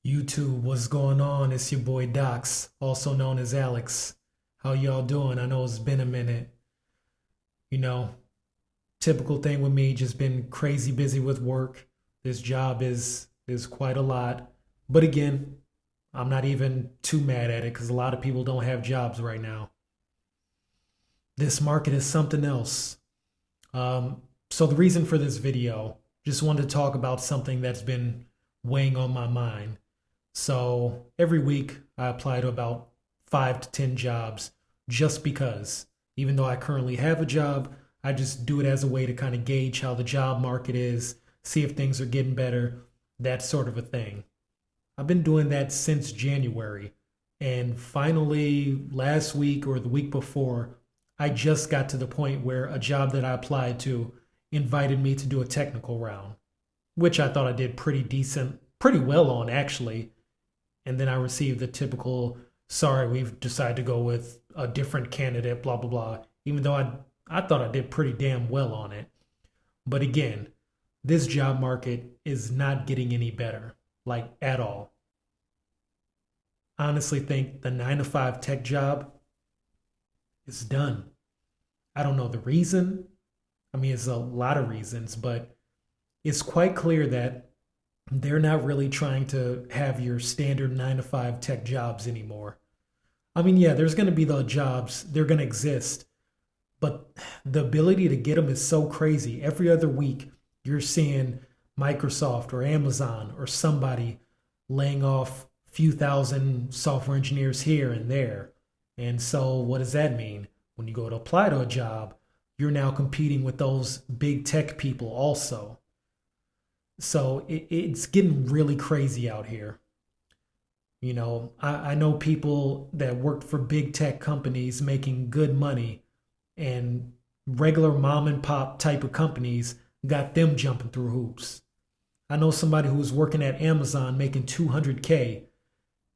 YouTube, what's going on? It's your boy Docs, also known as Alex. How y'all doing? I know it's been a minute. You know, typical thing with me, just been crazy busy with work. This job is quite a lot. But again, I'm not even too mad at it because a lot of people don't have jobs right now. This market is something else. So the reason for this video, just wanted to talk about something that's been weighing on my mind. So every week I apply to about 5 to 10 jobs just because, even though I currently have a job, I just do it as a way to kind of gauge how the job market is, see if things are getting better, that sort of a thing. I've been doing that since January. And finally, last week or the week before, I just got to the point where a job that I applied to invited me to do a technical round, which I thought I did pretty decent, pretty well on actually. And then I received the typical, sorry, we've decided to go with a different candidate, blah, blah, blah, even though I thought I did pretty damn well on it. But again, this job market is not getting any better, like at all. I honestly think the 9 to 5 tech job is done. I don't know the reason. I mean, it's a lot of reasons, but it's quite clear that they're not really trying to have your standard 9 to 5 tech jobs anymore. I mean, yeah, there's going to be the jobs, they're going to exist, but the ability to get them is so crazy. Every other week, you're seeing Microsoft or Amazon or somebody laying off a few thousand software engineers here and there. And so, what does that mean? When you go to apply to a job, you're now competing with those big tech people also. So it's getting really crazy out here. I know people that worked for big tech companies making good money, and regular mom and pop type of companies got them jumping through hoops. I know somebody who was working at Amazon making 200K,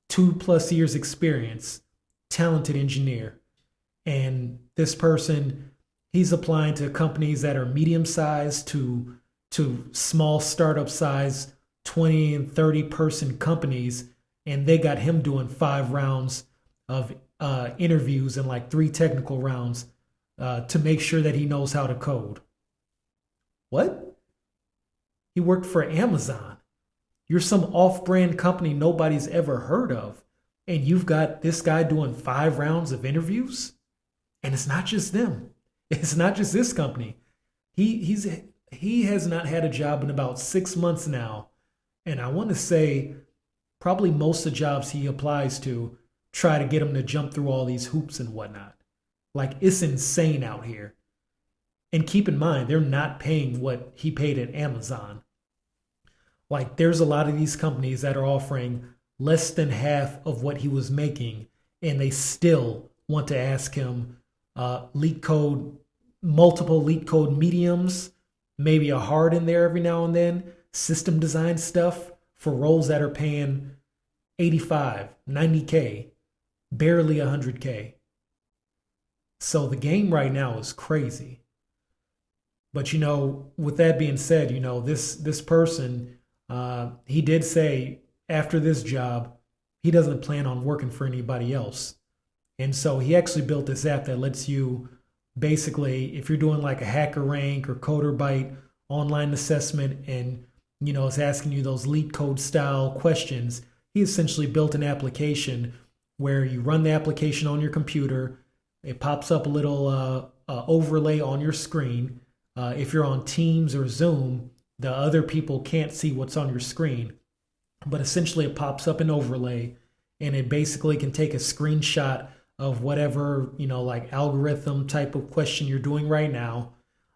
2+ years experience, talented engineer. And this person, he's applying to companies that are medium sized to small startup size 20 and 30 person companies, and they got him doing 5 rounds of interviews and like 3 technical rounds to make sure that he knows how to code. What? He worked for Amazon. You're some off-brand company nobody's ever heard of, and you've got this guy doing 5 rounds of interviews. And it's not just them. It's not just this company. He has not had a job in about 6 months now. And I want to say probably most of the jobs he applies to try to get him to jump through all these hoops and whatnot. Like, it's insane out here. And keep in mind, they're not paying what he paid at Amazon. Like, there's a lot of these companies that are offering less than half of what he was making, and they still want to ask him leak code, multiple leak code mediums, maybe a hard in there every now and then, system design stuff for roles that are paying 85, 90K, barely 100K. So the game right now is crazy. But with that being said, this person, he did say after this job, he doesn't plan on working for anybody else. And so he actually built this app that lets you basically, if you're doing like a hacker rank or coder byte online assessment and, it's asking you those leak code style questions, he essentially built an application where you run the application on your computer. It pops up a little overlay on your screen. If you're on Teams or Zoom, the other people can't see what's on your screen. But essentially, it pops up an overlay, and it basically can take a screenshot of whatever, like algorithm type of question you're doing right now.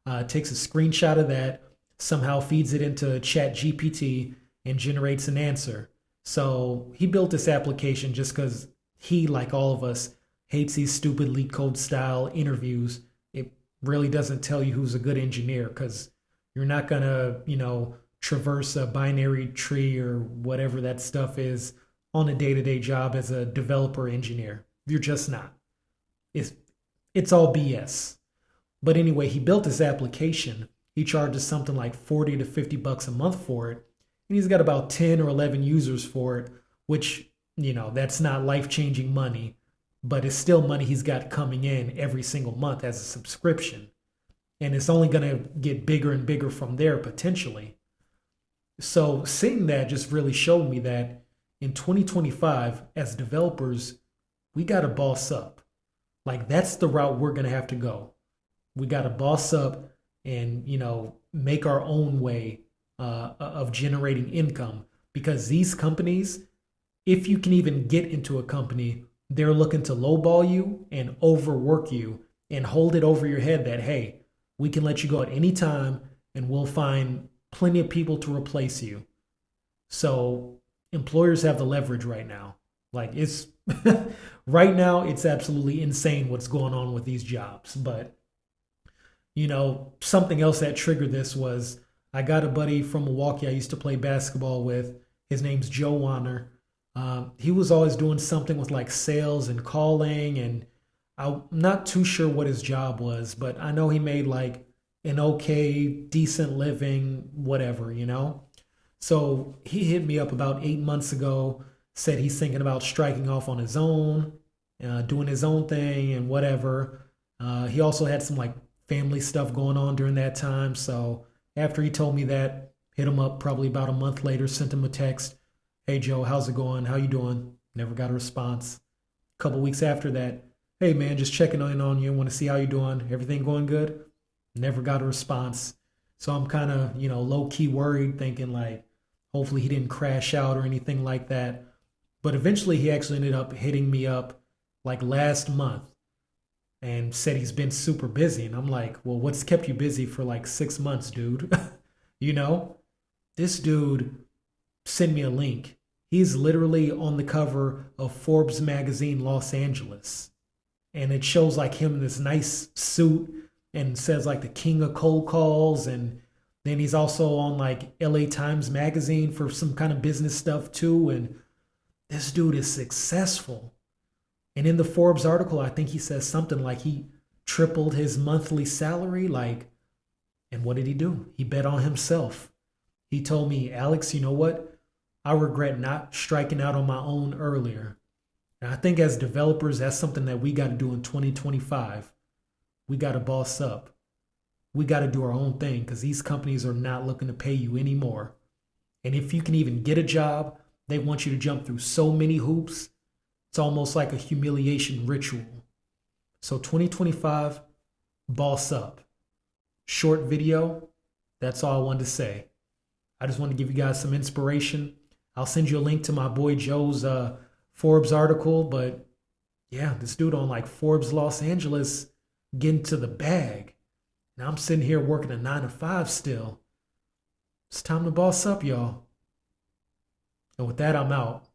It takes a screenshot of that, somehow feeds it into Chat GPT, and generates an answer. So he built this application just because he, like all of us, hates these stupid leak code style interviews. It really doesn't tell you who's a good engineer because you're not going to, traverse a binary tree or whatever that stuff is on a day-to-day job as a developer engineer. You're just not. It's all BS. But anyway, he built this application. He charges something like 40 to 50 bucks a month for it. And he's got about 10 or 11 users for it which, that's not life changing money, but it's still money he's got coming in every single month as a subscription. And it's only going to get bigger and bigger from there potentially. So seeing that just really showed me that in 2025, as developers, we got to boss up. Like that's the route we're going to have to go. We got to boss up and, make our own way of generating income, because these companies, if you can even get into a company, they're looking to lowball you and overwork you and hold it over your head that, hey, we can let you go at any time and we'll find plenty of people to replace you. So employers have the leverage right now. Like it's right now, it's absolutely insane what's going on with these jobs. But, something else that triggered this was I got a buddy from Milwaukee I used to play basketball with. His name's Joe Warner. He was always doing something with like sales and calling, and I'm not too sure what his job was, but I know he made like an okay, decent living, whatever. So he hit me up about 8 months ago, said he's thinking about striking off on his own, doing his own thing and whatever. He also had some like family stuff going on during that time. So after he told me that, hit him up probably about a month later, sent him a text. Hey Joe, how's it going? How you doing? Never got a response. A couple weeks after that, hey man, just checking in on you. Want to see how you doing? Everything going good? Never got a response. So I'm kind of, low key worried, thinking like, hopefully he didn't crash out or anything like that. But eventually he actually ended up hitting me up like last month and said he's been super busy. And I'm like, well, what's kept you busy for like 6 months, dude? you know, this dude sent me a link. He's literally on the cover of Forbes magazine Los Angeles. And it shows like him in this nice suit and says like the king of cold calls. And then he's also on like LA Times magazine for some kind of business stuff too. And this dude is successful. And in the Forbes article, I think he says something like he tripled his monthly salary. Like, and what did he do? He bet on himself. He told me, Alex, you know what? I regret not striking out on my own earlier. And I think as developers, that's something that we got to do in 2025. We got to boss up. We got to do our own thing because these companies are not looking to pay you anymore. And if you can even get a job, they want you to jump through so many hoops. It's almost like a humiliation ritual. So 2025, boss up. Short video, that's all I wanted to say. I just wanted to give you guys some inspiration. I'll send you a link to my boy Joe's Forbes article, but yeah, this dude on like Forbes Los Angeles getting to the bag. And I'm sitting here working a 9 to 5 still. It's time to boss up, y'all. And with that, I'm out.